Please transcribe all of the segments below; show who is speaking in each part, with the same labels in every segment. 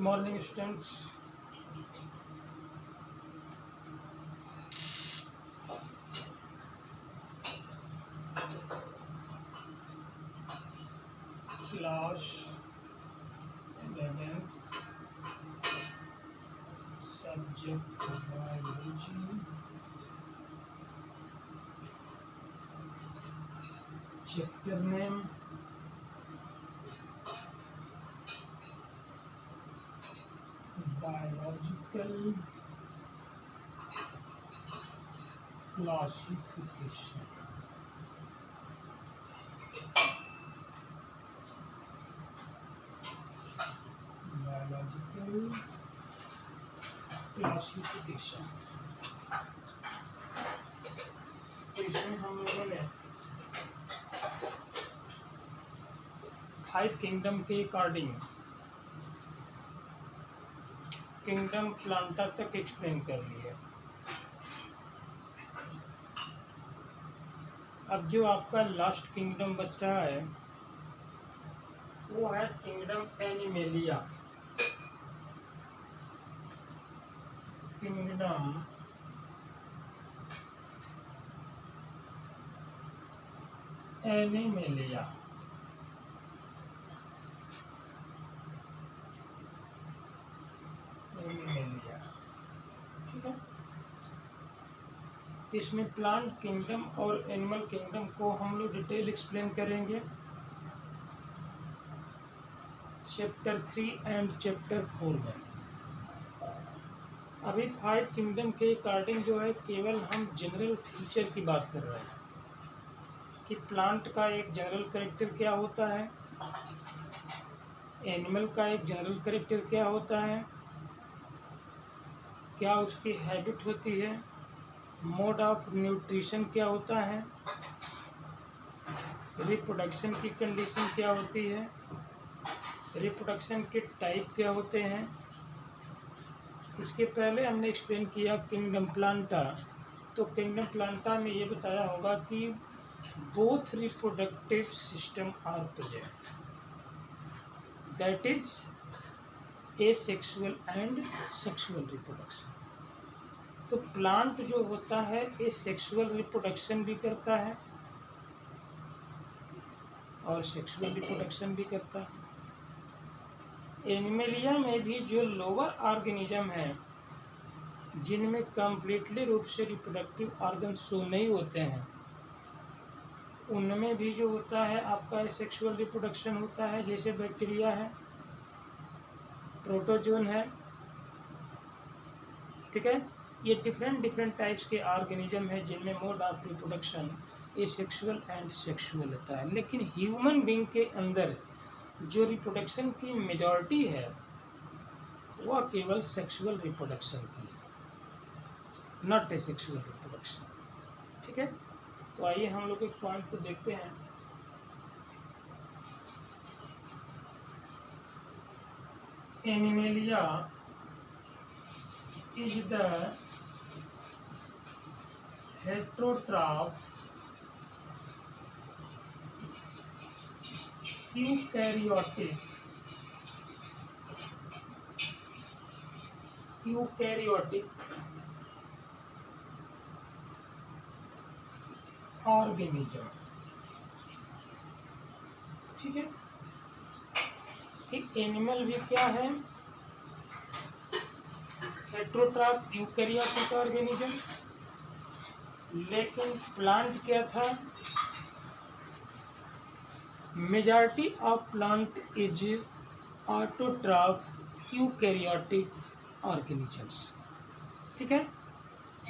Speaker 1: morning, students. Class 11th, subject biology. Chapter name biological classification. Biological classification. तो इसमें हम लोगों ने 5 किंगडम के अकॉर्डिंग किंगडम प्लांटा तक एक्सप्लेन कर लिया। अब जो आपका लास्ट किंगडम बच रहा है वो है किंगडम एनिमेलिया। Kingdom animalia. ठीक है, इसमें प्लांट किंगडम और एनिमल किंगडम को हम लोग डिटेल एक्सप्लेन करेंगे चैप्टर 3 एंड चैप्टर 4 में। अभी 5 किंगडम के अकॉर्डिंग जो है केवल हम जनरल फीचर की बात कर रहे हैं कि प्लांट का एक जनरल कैरेक्टर क्या होता है, एनिमल का एक जनरल कैरेक्टर क्या होता है, क्या उसकी हैबिट होती है, मोड ऑफ न्यूट्रिशन क्या होता है, रिप्रोडक्शन की कंडीशन क्या होती है, रिप्रोडक्शन के टाइप क्या होते हैं। इसके पहले हमने एक्सप्लेन किया किंगडम प्लांटा। तो किंगडम प्लांटा में ये बताया होगा कि both reproductive system are present, that is asexual and sexual reproduction. तो प्लांट जो होता है एसेक्सुअल रिप्रोडक्शन भी करता है और सेक्सुअल रिप्रोडक्शन भी करता है। एनिमेलिया में भी जो लोअर ऑर्गेनिज्म हैं जिनमें कंप्लीटली रूप से रिप्रोडक्टिव ऑर्गन शो नहीं होते हैं, उनमें भी जो होता है आपका एसेक्सुअल रिप्रोडक्शन होता है। जैसे बैक्टीरिया है, प्रोटोजोन है, ठीक है। ये डिफरेंट टाइप्स के ऑर्गेनिज्म है जिनमें mode of reproduction asexual and sexual होता है। लेकिन ह्यूमन बीइंग के अंदर जो रिप्रोडक्शन की मेजॉरिटी है वह केवल सेक्सुअल रिप्रोडक्शन की है, नॉट एसेक्सुअल रिप्रोडक्शन। ठीक है, तो आइए हम लोग एक पॉइंट को देखते हैं। Animalia is the heterotroph eukaryotic organism। ठीक है, एक एनिमल भी क्या है, हेटेरोट्रॉफ यूकैरियोटिक ऑर्गेनिज्म। लेकिन प्लांट क्या था, majority of plant is autotroph eukaryotic organisms. ठीक है,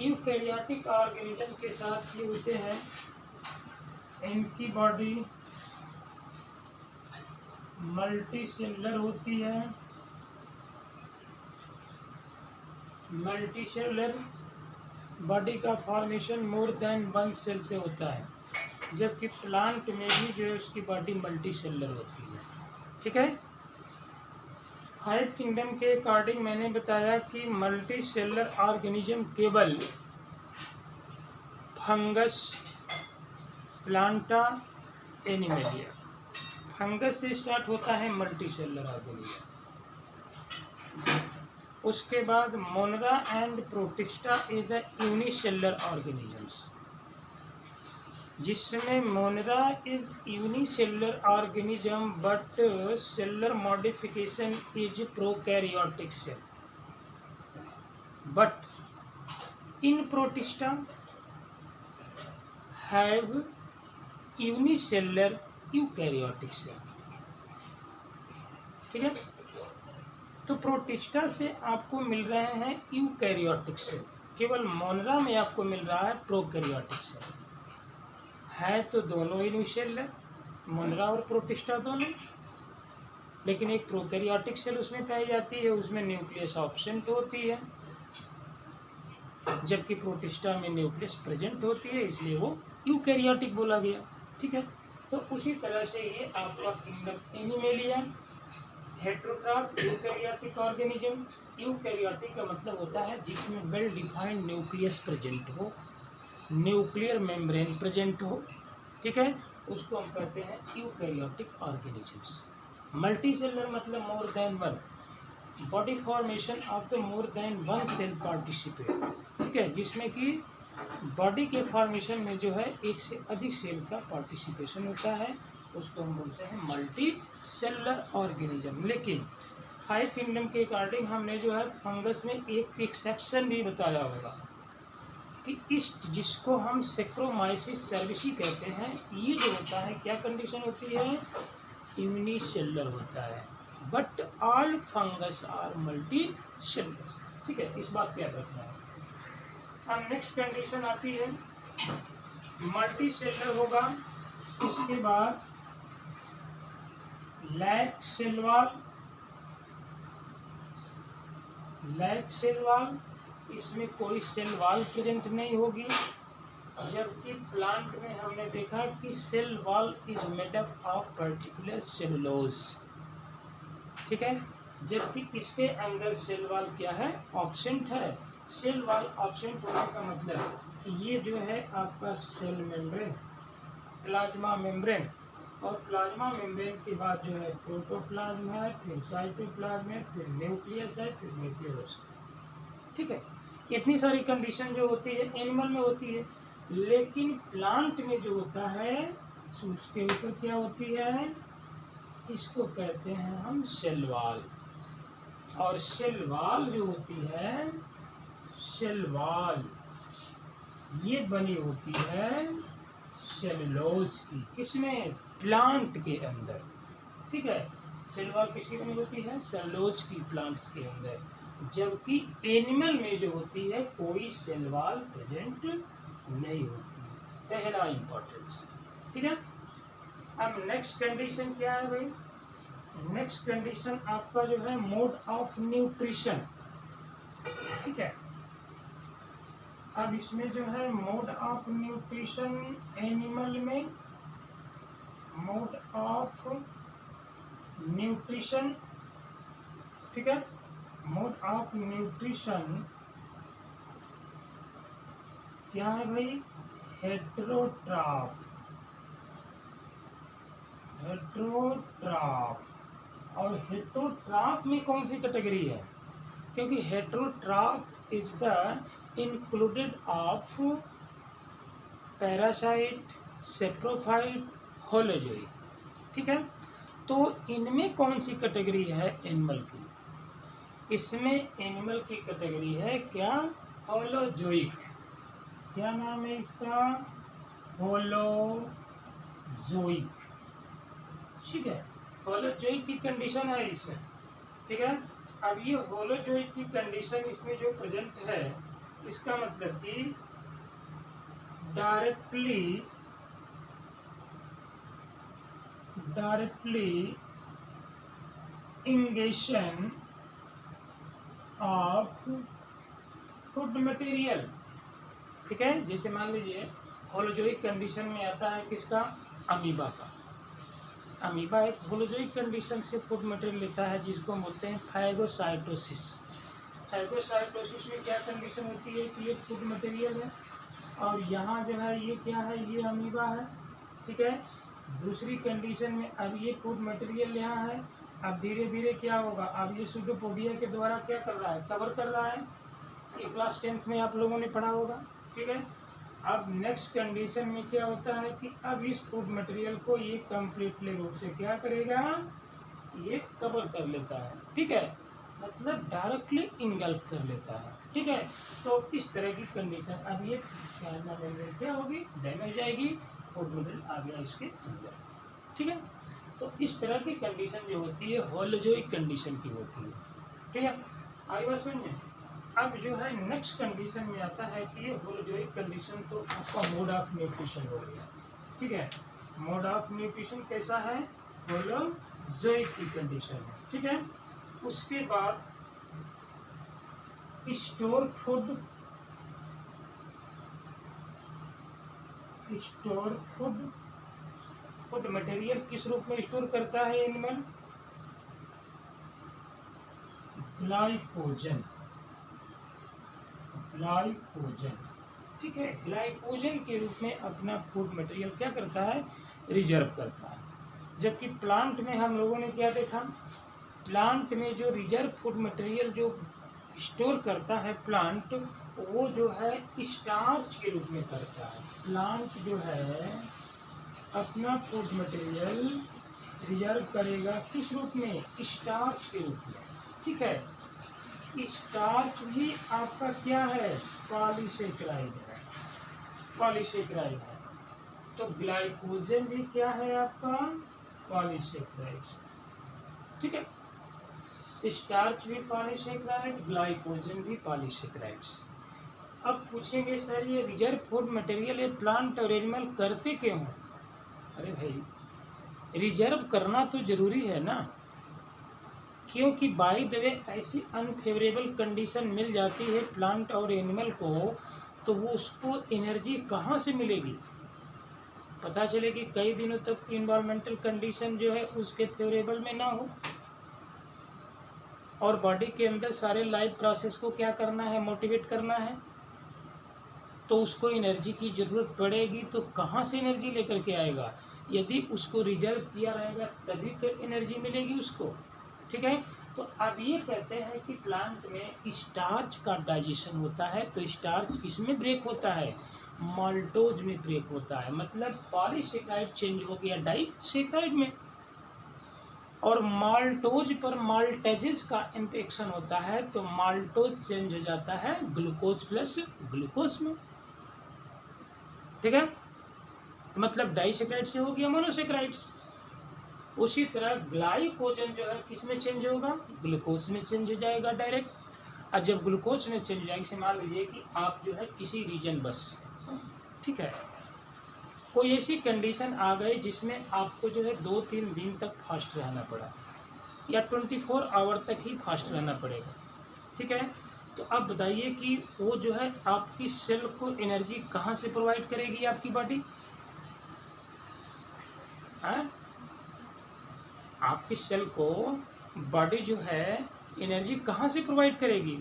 Speaker 1: यूकैरियोटिक ऑर्गेनिज्म के साथ ये होते हैं, इनकी बॉडी मल्टीसेलुलर होती है। मल्टीसेलुलर बॉडी का फॉर्मेशन मोर देन 1 सेल से होता है, जबकि प्लांट में भी जो है उसकी बॉडी मल्टीसेलुलर होती है। ठीक है, 5 किंगडम के अकॉर्डिंग मैंने बताया कि मल्टीसेलुलर ऑर्गेनिज्म केवल फंगस, प्लांटा, एनिमेलिया। फंगस से स्टार्ट होता है मल्टीसेलुलर ऑर्गेनिज्म, उसके बाद Monera and Protista is the unicellular organisms, जिसमें Monera is unicellular organism but cellular modification is prokaryotic cell, but in Protista have unicellular eukaryotic cell. ठीक है, तो protista से आपको मिल रहे हैं यूकैरियोटिक सेल, केवल मोनरा में आपको मिल रहा है प्रोकैरियोटिक सेल। है तो दोनों यूनिसेलुलर, मोनरा और प्रोटिस्टा दोनों, लेकिन एक प्रोकैरियोटिक सेल उसमें पाई जाती है, उसमें न्यूक्लियस ऑब्सेंट होती है, जबकि प्रोटिस्टा में न्यूक्लियस प्रेजेंट होती है, इसलिए वो यूकैरियोटिक बोला गया। ठीक है, तो उसी तरह से ये आपका kingdom animalia, heterotroph eukaryotic organism. Eukaryotic का मतलब होता है जिसमें वेल डिफाइंड न्यूक्लियस प्रेजेंट हो, न्यूक्लियर मेम्ब्रेन प्रेजेंट हो। ठीक है, उसको हम कहते हैं यूकैरियोटिक ऑर्गेनिजम्स। मल्टी सेलर मतलब more than one, body formation of the more than one cell participate. ठीक है, जिसमें कि बॉडी के फॉर्मेशन में जो है एक से अधिक सेल का पार्टिसिपेशन होता है, उसको हम बोलते हैं मल्टी सेलुलर ऑर्गेनिज्म। लेकिन 5 किंगडम के अकॉर्डिंग हमने जो है फंगस में एक एक्सेप्शन भी बताया होगा कि इस जिसको हम सेक्रोमाइसिस सर्विसी कहते हैं, ये जो होता है क्या कंडीशन होती है, यूनिसेलुलर होता है, but all fungus are multi cellular. ठीक है, इस बात पे याद रखना है। अब नेक्स्ट कंडीशन आती है मल्टी सेलुलर होगा, उसके बाद lack cell wall, lack cell wall, इसमें कोई सेल वॉल प्रेजेंट नहीं होगी, जबकि प्लांट में हमने देखा कि cell wall is made up of particular cellulose. ठीक है, जबकि इसके अंदर सेल वॉल क्या है, ऑब्सेंट है। सेल वॉल ऑब्सेंट होने का मतलब कि ये जो है आपका सेल मेम्ब्रेन, प्लाज्मा मेम्ब्रेन, और प्लाज्मा मेम्ब्रेन के बाद जो है प्रोटोप्लाज्म है, फिर साइटोप्लाज्म है, फिर न्यूक्लियस है, फिर न्यूक्लियोलस। ठीक है, इतनी सारी कंडीशन जो होती है एनिमल में होती है, लेकिन प्लांट में जो होता है उसके ऊपर क्या होती है, इसको कहते हैं हम सेल वॉल। और सेल वॉल जो होती है, सेल वॉल ये बनी होती है सेलुलोज की, किसमें, प्लांट के अंदर। ठीक है, सेल वॉल किसकी बनी होती है, सेलुलोज की, प्लांट्स के अंदर, जबकि एनिमल में जो होती है कोई सेल वॉल प्रेजेंट नहीं होती। पहला इंपॉर्टेंस। ठीक है, अब नेक्स्ट कंडीशन क्या है भाई, नेक्स्ट कंडीशन आपका जो है मोड ऑफ न्यूट्रिशन। ठीक है, अब इसमें जो है मोड ऑफ न्यूट्रिशन एनिमल में, मोड ऑफ न्यूट्रिशन। ठीक है, मोड ऑफ न्यूट्रिशन क्या है भाई, हेट्रोट्रॉफ, हेट्रोट्रॉफ। और हेट्रोट्रॉफ में कौन सी कैटेगरी है, क्योंकि heterotroph is the included of parasite, saprophyte, holozoic. ठीक है, तो इनमें कौन सी कैटेगरी है एनिमल की, इसमें एनिमल की कैटेगरी है क्या, होलोजोइक। क्या नाम है इसका, होलोजोइक। ठीक है, होलोजोइक की कंडीशन है इसमें। ठीक है, अब ये होलोजोइक की कंडीशन इसमें जो प्रेजेंट है, इसका मतलब कि directly ingestion of food material. ठीक है, जैसे मान लीजिए होलोजोइक कंडीशन में आता है किसका, अमीबा का। अमीबा एक होलोजोइक कंडीशन से फूड मटेरियल लेता है, जिसको बोलते हैं फाइगोसाइटोसिस। फाइगोसाइटोसिस में क्या कंडीशन होती है कि ये फूड मटेरियल है, और यहाँ जो है ये क्या है, ये अमीबा है। ठीक है, दूसरी कंडीशन में अब ये फूड मटेरियल यहाँ है, अब धीरे धीरे क्या होगा, अब ये सूडोपोडिया के द्वारा क्या कर रहा है, कवर कर रहा है। ये क्लास 10th में आप लोगों ने पढ़ा होगा, ठीक है। अब नेक्स्ट कंडीशन में क्या होता है कि अब इस फूड मटेरियल को ये कम्प्लीटली रूप से क्या करेगा, ये कवर कर लेता है, ठीक है, मतलब डायरेक्टली इंगल्फ कर लेता है, ठीक है। तो इस तरह की कंडीशन, अब ये क्या होगी, डैमेज जाएगी, फूड मटेरियल आ गया इसके अंदर, ठीक है। तो इस तरह की कंडीशन जो होती है होलोजोइक कंडीशन की होती है, ठीक है। आगे बात समझ में। अब जो है नेक्स्ट कंडीशन में आता है कि ये होलोजोइक कंडीशन तो आपका मोड ऑफ न्यूट्रिशन हो गया, ठीक है। मोड ऑफ न्यूट्रिशन कैसा है, होलोजोइक की कंडीशन है, ठीक है। उसके बाद स्टोर फूड फूड मटेरियल किस रूप में स्टोर करता है एनिमल, ग्लाइकोजन, ठीक है। ग्लाइकोजन के रूप में अपना फूड मटेरियल क्या करता है, रिजर्व करता है। जबकि प्लांट में हम लोगों ने क्या देखा, प्लांट में जो रिजर्व फूड मटेरियल जो स्टोर करता है प्लांट, वो जो है स्टार्च के रूप में करता है। प्लांट जो है अपना फूड मटेरियल रिजर्व करेगा किस रूप में, स्टार्च के रूप में, ठीक है। स्टार्च भी आपका क्या है, पॉलीसेकेराइड है, पॉलीसेकेराइड है। तो ग्लाइकोजन भी क्या है आपका, पॉलीसेकेराइड, ठीक है। स्टार्च भी पॉलीसेकेराइड, ग्लाइकोजन भी पॉलीसेकेराइड। अब पूछेंगे सर ये रिजर्व फूड मटेरियल ये प्लांट और एनिमल करते क्यों हैं? अरे भाई रिजर्व करना तो जरूरी है ना, क्योंकि बाय द वे ऐसी अनफेवरेबल कंडीशन मिल जाती है प्लांट और एनिमल को, तो वो उसको एनर्जी कहाँ से मिलेगी। पता चले कि कई दिनों तक इन्वायरमेंटल कंडीशन जो है उसके फेवरेबल में ना हो, और बॉडी के अंदर सारे लाइफ प्रोसेस को क्या करना है, मोटिवेट करना है, तो उसको एनर्जी की ज़रूरत पड़ेगी। तो कहाँ से एनर्जी लेकर के आएगा, यदि उसको रिजर्व किया रहेगा तभी तो एनर्जी मिलेगी उसको, ठीक है। तो अब ये कहते हैं कि प्लांट में स्टार्च का डाइजेशन होता है, तो स्टार्च किस में ब्रेक होता है, माल्टोज में ब्रेक होता है, मतलब पॉलीसेकेराइड चेंज हो गया डाइसेकेराइड में, और माल्टोज पर माल्टेजेस का इंफेक्शन होता है, तो माल्टोज चेंज हो जाता है ग्लूकोज प्लस ग्लूकोज में, ठीक है। मतलब डाइसेकेराइड से हो गया मोनोसेकेराइड्स। उसी तरह ग्लाइकोजन जो है किस में चेंज होगा, ग्लूकोज में चेंज हो जाएगा डायरेक्ट। और जब ग्लूकोज में चेंज हो जाएगी, से मान लीजिए कि आप जो है किसी रीजन बस, ठीक है, कोई ऐसी कंडीशन आ गई जिसमें आपको जो है 2-3 दिन तक फास्ट रहना पड़ा, या 24 आवर तक ही फास्ट रहना पड़ेगा, ठीक है। तो अब बताइए कि वो जो है आपकी सेल को एनर्जी कहाँ से प्रोवाइड करेगी आपकी बॉडी, आपकी सेल को बॉडी जो है एनर्जी कहाँ से प्रोवाइड करेगी,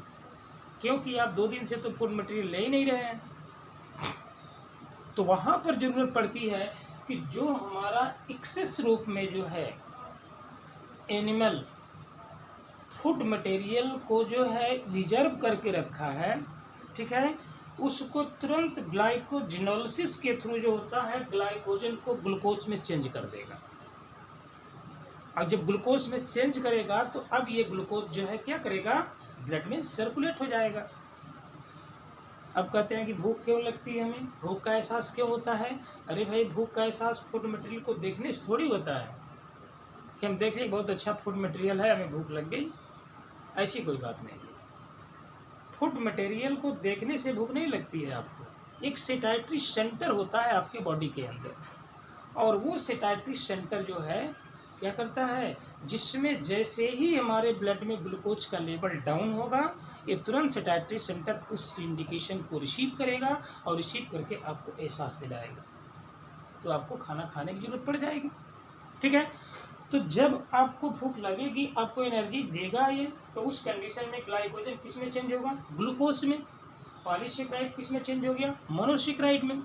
Speaker 1: क्योंकि आप 2 दिन से तो फूड मटेरियल ले ही नहीं रहे हैं। तो वहाँ पर ज़रूरत पड़ती है कि जो हमारा एक्सेस रूप में जो है एनिमल फूड मटेरियल को जो है रिजर्व करके रखा है, ठीक है, उसको तुरंत ग्लाइकोजिनोलिसिस के थ्रू जो होता है ग्लाइकोजन को ग्लूकोज में चेंज कर देगा। और जब ग्लूकोज में चेंज करेगा तो अब ये ग्लूकोज जो है क्या करेगा, ब्लड में सर्कुलेट हो जाएगा। अब कहते हैं कि भूख क्यों लगती है हमें, भूख का एहसास क्यों होता है। अरे भाई भूख का एहसास फूड मटेरियल को देखने से थोड़ी होता है कि हम देख लें बहुत अच्छा फूड मटेरियल है हमें भूख लग गई, ऐसी कोई बात नहीं है। फूड मटेरियल को देखने से भूख नहीं लगती है आपको। एक सेटाइटरी सेंटर होता है आपके बॉडी के अंदर, और वो सेटाइटरी सेंटर जो है क्या करता है, जिसमें जैसे ही हमारे ब्लड में ग्लूकोज का लेवल डाउन होगा, ये तुरंत सेटाइटरी सेंटर उस इंडिकेशन को रिसीव करेगा और रिसीव करके आपको एहसास दिलाएगा, तो आपको खाना खाने की जरूरत पड़ जाएगी, ठीक है। तो जब आपको भूख लगेगी आपको एनर्जी देगा ये, तो उस कंडीशन में ग्लाइकोजन किस में चेंज होगा, ग्लूकोज में। पॉलीसेकेराइड किस में चेंज हो गया, मोनोसेकेराइड में।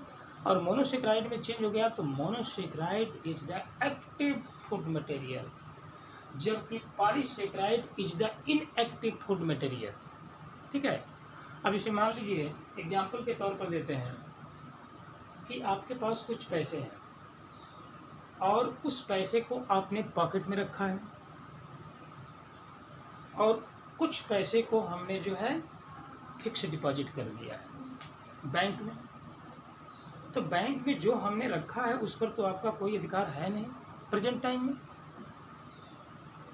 Speaker 1: और मोनोसेकेराइड में चेंज हो गया तो monosaccharide is the active food material. जबकि polysaccharide is the inactive food material. ठीक है, अब इसे मान लीजिए एग्जाम्पल के तौर पर देते हैं कि आपके पास कुछ पैसे हैं और उस पैसे को आपने पॉकेट में रखा है और कुछ पैसे को हमने जो है फिक्स डिपॉजिट कर दिया है बैंक में। तो बैंक में जो हमने रखा है उस पर तो आपका कोई अधिकार है नहीं प्रेजेंट टाइम में।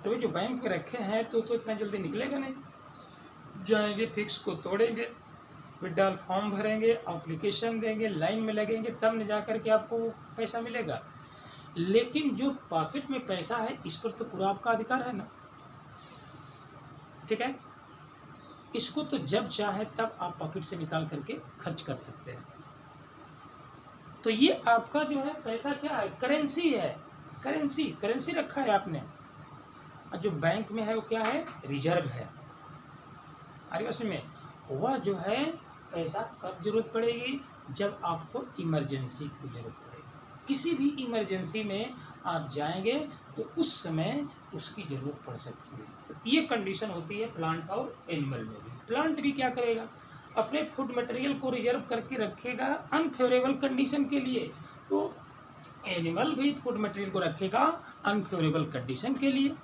Speaker 1: तो जो बैंक में रखे हैं तो इतना जल्दी निकलेगा नहीं। जाएंगे, फिक्स को तोड़ेंगे, विड्रॉल फॉर्म भरेंगे, एप्लीकेशन देंगे, लाइन में लगेंगे, तब न जा कर के आपको पैसा मिलेगा। लेकिन जो पॉकेट में पैसा है इस पर तो पूरा आपका अधिकार है ना। ठीक है, इसको तो जब चाहे तब आप पॉकेट से निकाल करके खर्च कर सकते हैं। तो ये आपका जो है पैसा क्या है, करेंसी है। करेंसी रखा है आपने। और जो बैंक में है वो क्या है, रिजर्व है। आगे में वह जो है पैसा कब जरूरत पड़ेगी, जब आपको इमरजेंसी की जरूरत पड़ेगी। किसी भी इमरजेंसी में आप जाएंगे तो उस समय उसकी जरूरत पड़ सकती है। तो ये कंडीशन होती है प्लांट और एनिमल में भी। प्लांट भी क्या करेगा, अपने फूड मटेरियल को रिजर्व करके रखेगा अनफेवरेबल कंडीशन के लिए। तो एनिमल भी फूड मटेरियल को रखेगा अनफेवरेबल कंडीशन के लिए।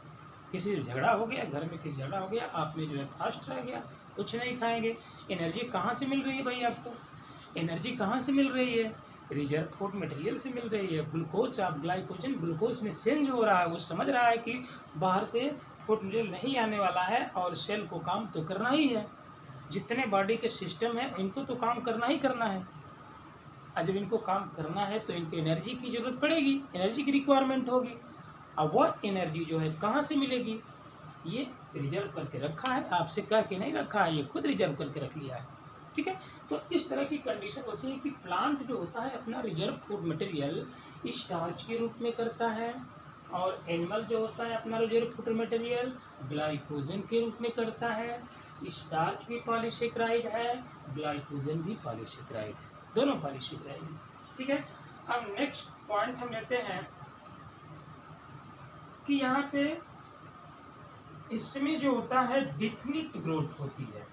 Speaker 1: किसी से झगड़ा हो गया, घर में किसी झगड़ा हो गया, आप में जो है फास्ट रह गया, कुछ नहीं खाएंगे। एनर्जी कहाँ से मिल रही है भाई आपको, एनर्जी कहाँ से मिल रही है, रिजर्व फूड मटेरियल से मिल रही है। ग्लूकोज, आप ग्लाइकोजन ग्लूकोज में चेंज हो रहा है। वो समझ रहा है कि बाहर से फूड मटेरियल नहीं आने वाला है और सेल को काम तो करना ही है। जितने बॉडी के सिस्टम हैं इनको तो काम करना ही करना है। और जब इनको काम करना है तो इनको एनर्जी की जरूरत पड़ेगी, एनर्जी की रिक्वायरमेंट होगी। अब वह एनर्जी जो है कहाँ से मिलेगी, ये रिजर्व करके रखा है, आपसे कह के नहीं रखा है, ये खुद रिजर्व करके रख लिया है। ठीक है, तो इस तरह की कंडीशन होती है कि प्लांट जो होता है अपना रिजर्व फूड मटेरियल स्टार्च के रूप में करता है और एनिमल जो होता है अपना रिजर्व फूड मटेरियल ग्लाइकोजन के रूप में करता है। स्टार्च भी पॉलीसेकेराइड है, ग्लाइकोजन भी पॉलीसेकेराइड है, दोनों पॉलीसेकेराइड है। ठीक है, अब नेक्स्ट पॉइंट हम लेते हैं कि यहाँ पे इसमें जो होता है डिफिनिट ग्रोथ होती है,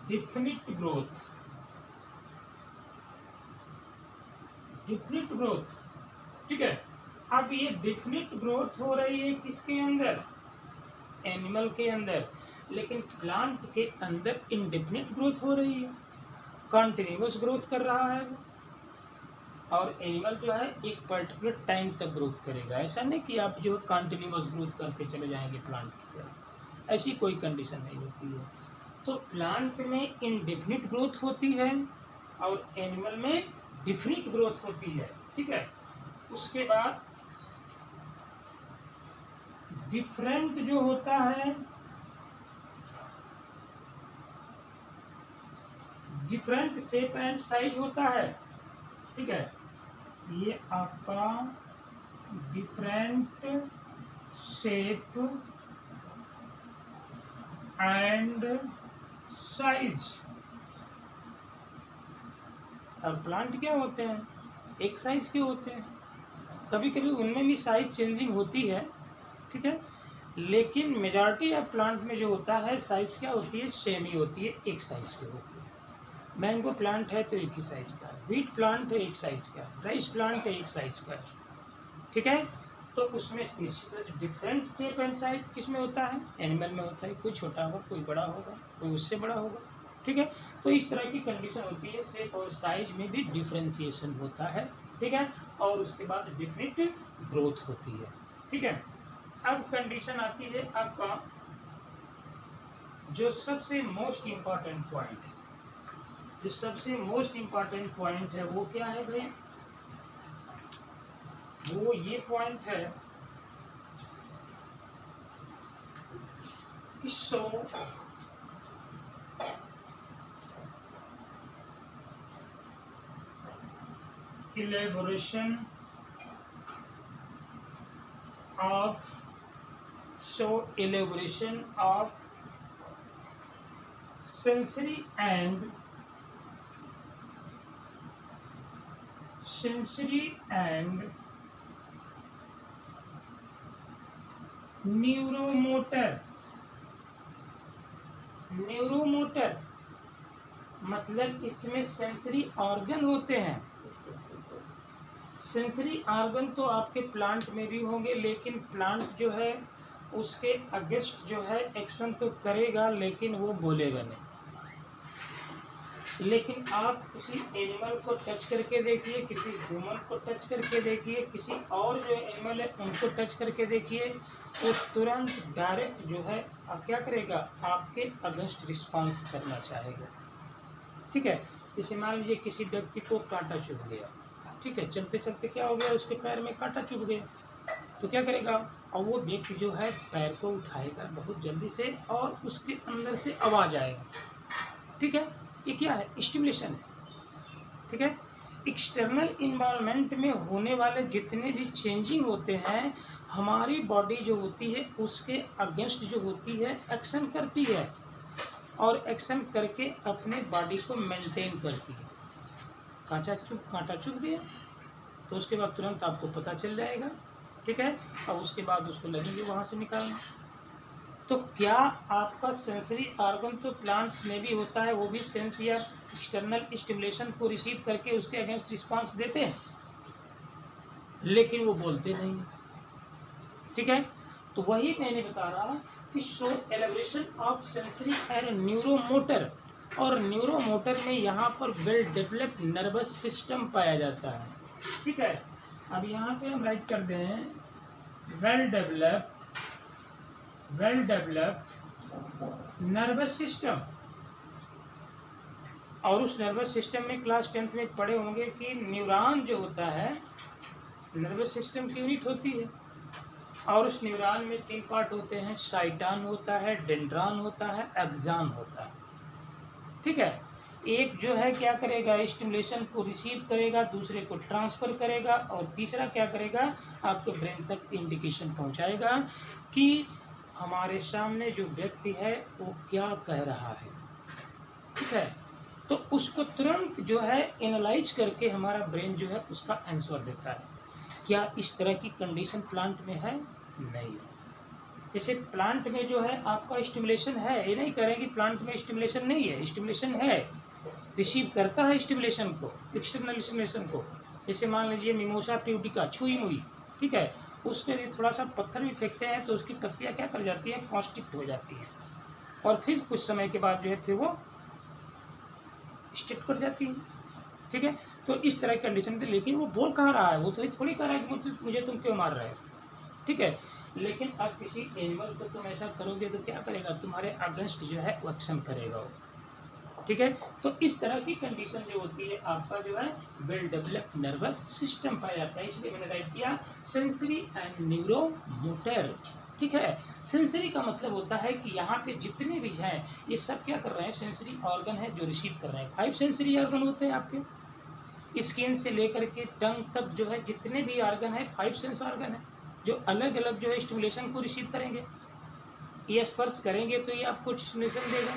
Speaker 1: डिफिनिट ग्रोथ। ठीक है, अब ये डिफिनिट ग्रोथ हो रही है किसके अंदर, एनिमल के अंदर। लेकिन प्लांट के अंदर इनडेफिनिट ग्रोथ हो रही है, कंटिन्यूअस ग्रोथ कर रहा है। और एनिमल जो है एक पर्टिकुलर टाइम तक ग्रोथ करेगा। ऐसा नहीं कि आप जो कंटिन्यूअस ग्रोथ करके चले जाएंगे प्लांट की तरफ, ऐसी कोई कंडीशन नहीं होती है। तो प्लांट में इनडेफिनिट ग्रोथ होती है और एनिमल में डिफिनिट ग्रोथ होती है। ठीक है, उसके बाद डिफरेंट जो होता है, डिफरेंट शेप एंड साइज होता है। ठीक है, ये आपका डिफरेंट शेप एंड साइज। अब प्लांट क्या होते हैं, एक साइज के होते हैं, कभी कभी उनमें भी साइज चेंजिंग होती है। ठीक है, लेकिन मेजॉरिटी ऑफ प्लांट में जो होता है साइज क्या होती है, सेम ही होती है, एक साइज की होती है। मैंगो प्लांट है तो एक ही साइज का है, व्हीट प्लांट है एक साइज का, राइस प्लांट है एक साइज का। ठीक है, तो उसमें डिफरेंट शेप एंड साइज किसमें होता है, एनिमल में होता है। कोई छोटा होगा, कोई बड़ा होगा, कोई उससे बड़ा होगा। ठीक है, तो इस तरह की कंडीशन होती है, शेप और साइज में भी डिफ्रेंसिएशन होता है। ठीक है, और उसके बाद डिफरेंट ग्रोथ होती है। ठीक है, अब कंडीशन आती है आपका जो सबसे मोस्ट इम्पॉर्टेंट पॉइंट है, जो सबसे मोस्ट इम्पॉर्टेंट पॉइंट है वो क्या है भाई, वो ये पॉइंट है कि show elaboration of sensory and neuromotor, neuromotor मतलब इसमें सेंसरी ऑर्गन होते हैं। सेंसरी ऑर्गन तो आपके प्लांट में भी होंगे, लेकिन प्लांट जो है उसके अगेंस्ट जो है एक्शन तो करेगा, लेकिन वो बोलेगा नहीं। लेकिन आप किसी एनिमल को टच करके देखिए, किसी ह्यूमन को टच करके देखिए, किसी और जो एनिमल है उनको टच करके देखिए, वो तुरंत डायरेक्ट जो है क्या करेगा, आपके अगेंस्ट रिस्पांस करना चाहेगा। ठीक है, जैसे मान लीजिए किसी व्यक्ति को कांटा चुभ गया, ठीक है, चलते चलते क्या हो गया, उसके पैर में कांटा चुभ गया, तो क्या करेगा, और वो व्यक्ति जो है पैर को उठाएगा बहुत जल्दी से और उसके अंदर से आवाज़ आएगा। ठीक है, ये क्या है, स्टिमुलेशन है। ठीक है, एक्सटर्नल इन्वायरमेंट में होने वाले जितने भी चेंजिंग होते हैं, हमारी बॉडी जो होती है उसके अगेंस्ट जो होती है एक्शन करती है, और एक्शन करके अपने बॉडी को मेंटेन करती है। कांटा चुभ गया तो उसके बाद तुरंत आपको पता चल जाएगा। ठीक है, और उसके बाद उसको लगेंगे वहाँ से निकालना। तो क्या आपका सेंसरी ऑर्गन तो प्लांट्स में भी होता है, वो भी सेंस या एक्सटर्नल स्टिमुलेशन को रिसीव करके उसके अगेंस्ट रिस्पांस देते हैं, लेकिन वो बोलते नहीं। ठीक है, तो वही मैंने बता रहा कि show elaboration of sensory and neuromotor, और न्यूरोमोटर में यहाँ पर वेल डेवलप्ड नर्वस सिस्टम पाया जाता है। ठीक है, अब यहाँ पे हम राइट कर दें वेल डेवलप्ड नर्वस सिस्टम। और उस नर्वस सिस्टम में क्लास 10th में पढ़े होंगे कि न्यूरॉन जो होता है नर्वस सिस्टम की यूनिट होती है, और उस न्यूरॉन में 3 पार्ट होते हैं, साइटॉन होता है, डेंड्रॉन होता है, एक्सॉन होता है। ठीक है, एक जो है क्या करेगा, स्टिमुलेशन को रिसीव करेगा, दूसरे को ट्रांसफ़र करेगा, और तीसरा क्या करेगा, आपके ब्रेन तक इंडिकेशन पहुंचाएगा कि हमारे सामने जो व्यक्ति है वो क्या कह रहा है। ठीक है, तो उसको तुरंत जो है एनालाइज करके हमारा ब्रेन जो है उसका आंसर देता है। क्या इस तरह की कंडीशन प्लांट में है? नहीं। जैसे प्लांट में जो है आपका स्टिमुलेशन है, ये नहीं कह रहे कि प्लांट में स्टिमुलेशन नहीं है, स्टिमुलेशन है, रिसीव करता है स्टिमुलेशन को, एक्सटर्नल स्टिमुलेशन को। जैसे मान लीजिए मिमोसा ट्यूटिका, छुई मुई, ठीक है, उसमें यदि थोड़ा सा पत्थर भी फेंकते हैं तो उसकी पत्तियाँ क्या कर जाती हैं, कॉन्स्ट्रिक्ट हो जाती हैं, और फिर कुछ समय के बाद जो है फिर वो स्टिक कर जाती है। ठीक है, तो इस तरह की कंडीशन पे, लेकिन वो बोल कहाँ रहा है, वो तो थोड़ी कह रहा है कि मुझे तुम क्यों मार रहे हो। ठीक है, लेकिन अब किसी एनिमल को तुम ऐसा करोगे तो क्या करेगा, तुम्हारे अगेंस्ट जो है वो एक्शन करेगा वो। ठीक है, तो इस तरह की कंडीशन जो होती है आपका जो है वेल डेवलप्ड नर्वस सिस्टम पाया जाता है। इसलिए मैंने राइट किया सेंसरी एंड न्यूरोमोटर। ठीक है, सेंसरी का मतलब होता है कि यहाँ पे जितने भी हैं ये सब क्या कर रहे हैं, सेंसरी ऑर्गन है जो रिसीव कर रहे हैं। 5 सेंसरी ऑर्गन होते हैं आपके, स्किन से लेकर के टंग तक जो है जितने भी ऑर्गन है 5 सेंस ऑर्गन है, जो अलग अलग जो है स्टिमुलेशन को रिसीव करेंगे। ये स्पर्श करेंगे तो ये आपको स्टिमुलेशन देगा,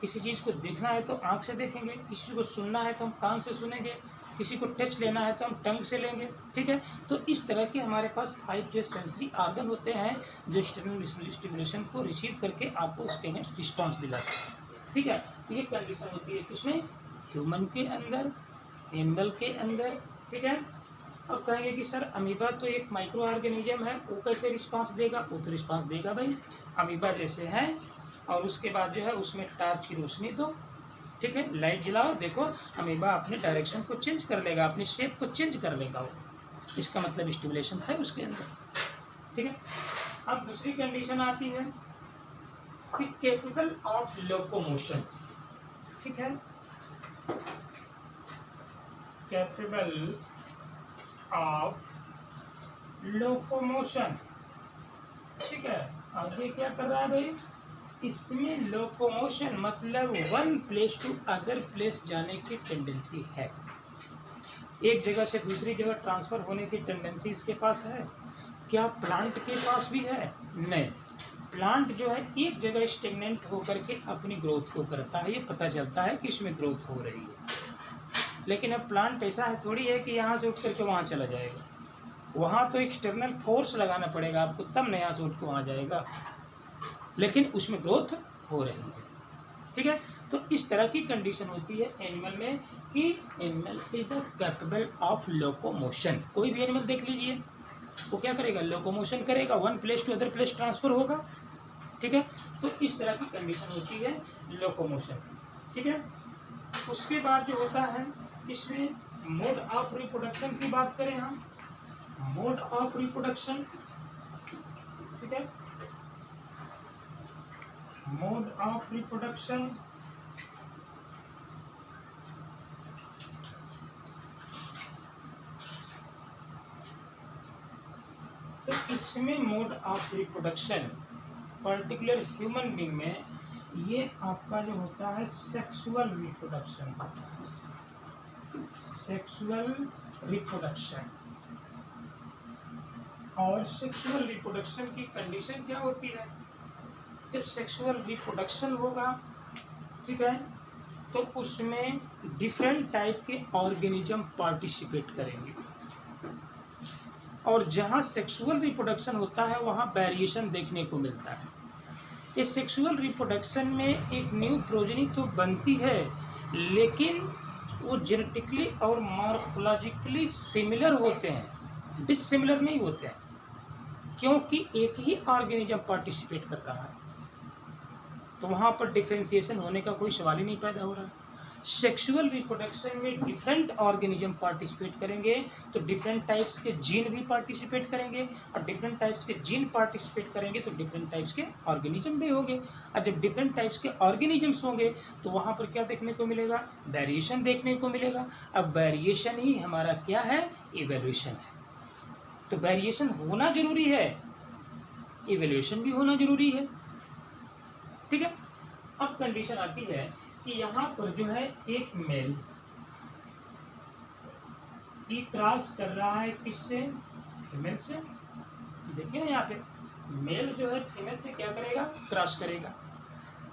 Speaker 1: किसी चीज़ को देखना है तो आँख से देखेंगे, किसी को सुनना है तो हम कान से सुनेंगे, किसी को टच लेना है तो हम टंग से लेंगे। ठीक है, तो इस तरह के हमारे पास 5 जो सेंसरी ऑर्गन होते हैं जो एक्सटर्नल स्टिमुलेशन को रिसीव करके आपको उसके अगेंस्ट रिस्पॉन्स दिलाते हैं। ठीक है, तो ये कंडीशन होती है किसमें, ह्यूमन के अंदर, एनिमल के अंदर। ठीक है, अब कहेंगे कि सर अमीबा तो एक माइक्रो ऑर्गेनिज्म है, वो कैसे रिस्पांस देगा, वो तो रिस्पांस देगा भाई, अमीबा जैसे है, और उसके बाद जो है उसमें टार्च की रोशनी दो, ठीक है, लाइट जलाओ, देखो अमीबा अपने डायरेक्शन को चेंज कर लेगा, अपनी शेप को चेंज कर लेगा वो, इसका मतलब स्टिमुलेशन है उसके अंदर। ठीक है, अब दूसरी कंडीशन आती है कि कैपेबल ऑफ लोकोमोशन। ठीक है, कैपेबल ऑफ लोकोमोशन। ठीक है, आगे क्या कर रहा है भाई, इसमें लोकोमोशन मतलब one place to other place जाने की टेंडेंसी है, एक जगह से दूसरी जगह ट्रांसफ़र होने की टेंडेंसी इसके पास है। क्या प्लांट के पास भी है? नहीं, प्लांट जो है एक जगह स्टेगनेंट होकर के अपनी ग्रोथ को करता है, ये पता चलता है कि इसमें ग्रोथ हो रही है। लेकिन अब प्लांट ऐसा है थोड़ी है कि यहाँ से उठ करके वहाँ चला जाएगा, वहाँ तो एक्सटर्नल फोर्स लगाना पड़ेगा आपको, तब नया सूट को वहाँ जाएगा, लेकिन उसमें ग्रोथ हो रही है। ठीक है, तो इस तरह की कंडीशन होती है एनिमल में कि animal is the capable of locomotion. कोई भी एनिमल देख लीजिए, वो क्या करेगा, लोकोमोशन करेगा, one place to other place transfer होगा। ठीक है, तो इस तरह की कंडीशन होती है लोकोमोशन। ठीक है, उसके बाद जो होता है इसमें मोड ऑफ रिप्रोडक्शन की बात करें हम, मोड ऑफ रिप्रोडक्शन। ठीक है, मोड ऑफ रिप्रोडक्शन तो इसमें mode of reproduction particular human being में ये आपका जो होता है सेक्सुअल रिप्रोडक्शन होता है, सेक्सुअल रिप्रोडक्शन। और सेक्सुअल रिप्रोडक्शन की कंडीशन क्या होती है, जब सेक्सुअल रिप्रोडक्शन होगा, ठीक है, तो उसमें डिफरेंट टाइप के ऑर्गेनिज्म पार्टिसिपेट करेंगे। और जहाँ सेक्सुअल रिप्रोडक्शन होता है वहाँ वेरिएशन देखने को मिलता है। इस सेक्सुअल रिप्रोडक्शन में एक न्यू प्रोजेनी तो बनती है, लेकिन वो जेनेटिकली और मॉर्फोलॉजिकली सिमिलर होते हैं, डिसिमिलर नहीं होते हैं, क्योंकि एक ही ऑर्गेनिज्म पार्टिसिपेट कर रहा है, तो वहाँ पर डिफ्रेंसिएशन होने का कोई सवाल ही नहीं पैदा हो रहा। सेक्सुअल रिप्रोडक्शन में डिफरेंट ऑर्गेनिज्म पार्टिसिपेट करेंगे, तो डिफरेंट टाइप्स के जीन भी पार्टिसिपेट करेंगे, और डिफरेंट टाइप्स के जीन पार्टिसिपेट करेंगे तो डिफरेंट टाइप्स के ऑर्गेनिज्म भी होंगे। और जब डिफरेंट टाइप्स के ऑर्गेनिजम्स होंगे तो वहाँ पर क्या देखने को मिलेगा, वेरिएशन देखने को मिलेगा। अब वेरिएशन ही हमारा क्या है, इवैल्यूएशन है। तो वेरिएशन होना जरूरी है, इवैल्यूएशन भी होना जरूरी है। ठीक है, अब कंडीशन आती है कि यहाँ पर जो है एक मेल की क्रॉस कर रहा है किससे, फीमेल से। देखिए यहाँ पे मेल जो है फीमेल से क्या करेगा, क्रॉस करेगा।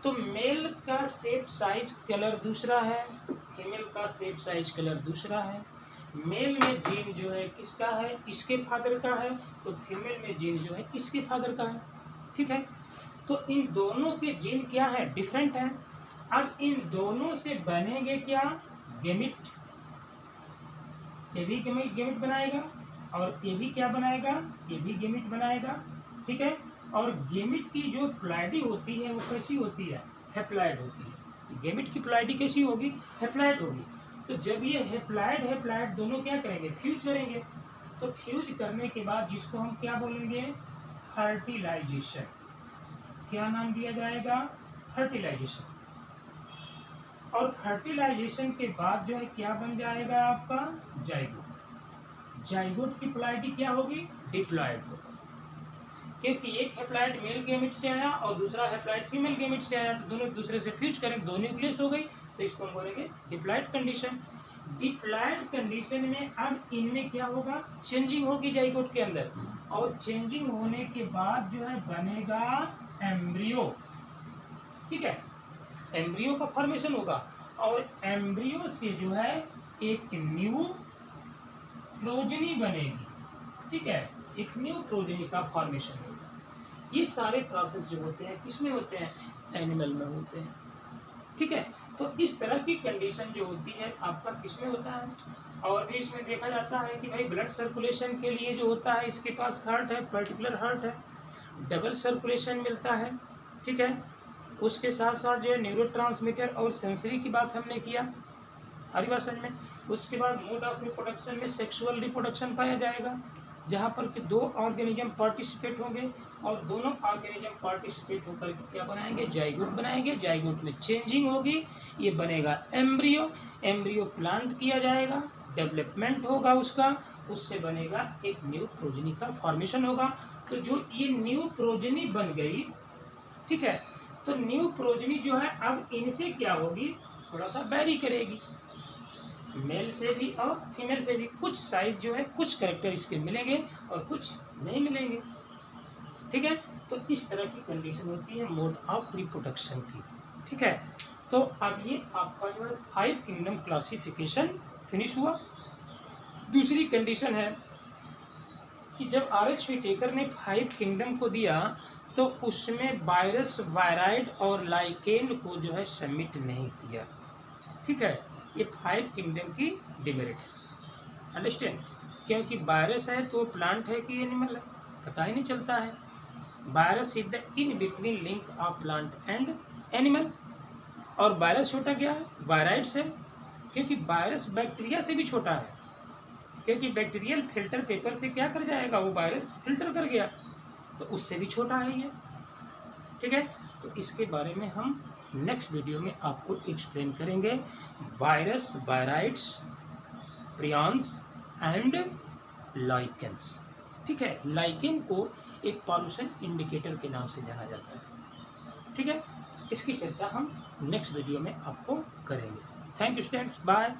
Speaker 1: तो मेल का शेप साइज कलर दूसरा है, फीमेल का शेप साइज कलर दूसरा है। मेल में जीन जो है किसका है, इसके फादर का है, तो फीमेल में जीन जो है इसके फादर का है। ठीक है, तो इन दोनों के जीन क्या है, डिफरेंट है। अब इन दोनों से बनेंगे क्या, गेमिट। ये भी गेमिट बनाएगा और ये भी क्या बनाएगा, ये भी गेमिट बनाएगा। ठीक है, और गेमिट की जो प्लॉइडी होती है वो कैसी होती है, हैप्लॉइड होती है। गेमिट की प्लॉइडी कैसी होगी, हैप्लॉइड होगी। तो जब ये हैप्लॉइड दोनों क्या करेंगे, फ्यूज करेंगे। तो फ्यूज करने के बाद जिसको हम क्या बोलेंगे, फर्टिलाइजेशन। क्या नाम दिया जाएगा, फर्टिलाइजेशन। और फर्टिलाइजेशन के बाद जो है क्या बन जाएगा आपका, जाइगोट। जाइगोट की प्लॉइडी क्या होगी, डिप्लॉइड होगी, क्योंकि एक हैप्लॉइड मेल गेमिट से आया और दूसरा हैप्लॉइड फीमेल गेमिट से आया, तो दोनों एक दूसरे से फ्यूज करें, दो न्यूक्लियस हो गई, तो इसको हम बोलेंगे डिप्लॉइड कंडीशन। डिप्लॉइड कंडीशन में अब इनमें क्या होगा, चेंजिंग होगी जाइगोट के अंदर, और चेंजिंग होने के बाद जो है बनेगा एम्ब्रियो। ठीक है, एम्ब्रियो का फॉर्मेशन होगा, और एम्ब्रियो से जो है एक न्यू प्रोजेनी बनेगी। ठीक है, एक न्यू प्रोजेनी का फॉर्मेशन होगा। ये सारे प्रोसेस जो होते हैं किसमें होते हैं, एनिमल में होते हैं। ठीक है, तो इस तरह की कंडीशन जो होती है आपका किसमें होता है। और भी इसमें देखा जाता है कि भाई ब्लड सर्कुलेशन के लिए जो होता है इसके पास हार्ट है, पर्टिकुलर हार्ट है, डबल सर्कुलेशन मिलता है। ठीक है, उसके साथ साथ जो है न्यूरोट्रांसमीटर और सेंसरी की बात हमने किया, हरी बात समझ में। उसके बाद मोड ऑफ रिप्रोडक्शन में सेक्सुअल रिप्रोडक्शन पाया जाएगा, जहाँ पर कि दो ऑर्गेनिज्म पार्टिसिपेट होंगे, और दोनों ऑर्गेनिज्म पार्टिसिपेट होकर क्या बनाएंगे, जाइगोट बनाएंगे। जाइगोट में चेंजिंग होगी, ये बनेगा एम्ब्रियो। एम्ब्रियो प्लांट किया जाएगा, डेवलपमेंट होगा उसका, उससे बनेगा एक न्यू प्रोजेनी का फॉर्मेशन होगा। तो जो ये न्यू प्रोजेनी बन गई, ठीक है, तो न्यू प्रोजेनी जो है अब इनसे क्या होगी, थोड़ा सा वेरी करेगी, मेल से भी और फीमेल से भी। कुछ साइज जो है, कुछ कैरेक्टर इसके मिलेंगे और कुछ नहीं मिलेंगे। ठीक है, तो इस तरह की कंडीशन होती है मोड ऑफ रिप्रोडक्शन की। ठीक है, तो अब ये आपका जो है 5 किंगडम क्लासिफिकेशन फिनिश हुआ। दूसरी कंडीशन है कि जब RH व्हिटेकर ने 5 किंगडम को दिया तो उसमें वायरस, वायराइड और लाइकेन को जो है सबमिट नहीं किया। ठीक है, ये 5 किंगडम की डिमेरिट है। अंडरस्टैंड? क्योंकि वायरस है तो प्लांट है कि एनिमल है, पता ही नहीं चलता है। Virus is the in between link of plant and animal. और वायरस छोटा क्या है? वायराइड्स है, क्योंकि वायरस बैक्टीरिया से भी छोटा है, क्योंकि बैक्टीरियल फिल्टर पेपर से क्या कर जाएगा, वो वायरस फिल्टर कर गया, तो उससे भी छोटा है ये। ठीक है, तो इसके बारे में हम नेक्स्ट वीडियो में आपको एक्सप्लेन करेंगे। Virus, viroids, prions and lichens. ठीक है, लाइकेन को एक पॉल्यूशन इंडिकेटर के नाम से जाना जाता है। ठीक है, इसकी चर्चा हम नेक्स्ट वीडियो में आपको करेंगे। Thank you students, bye.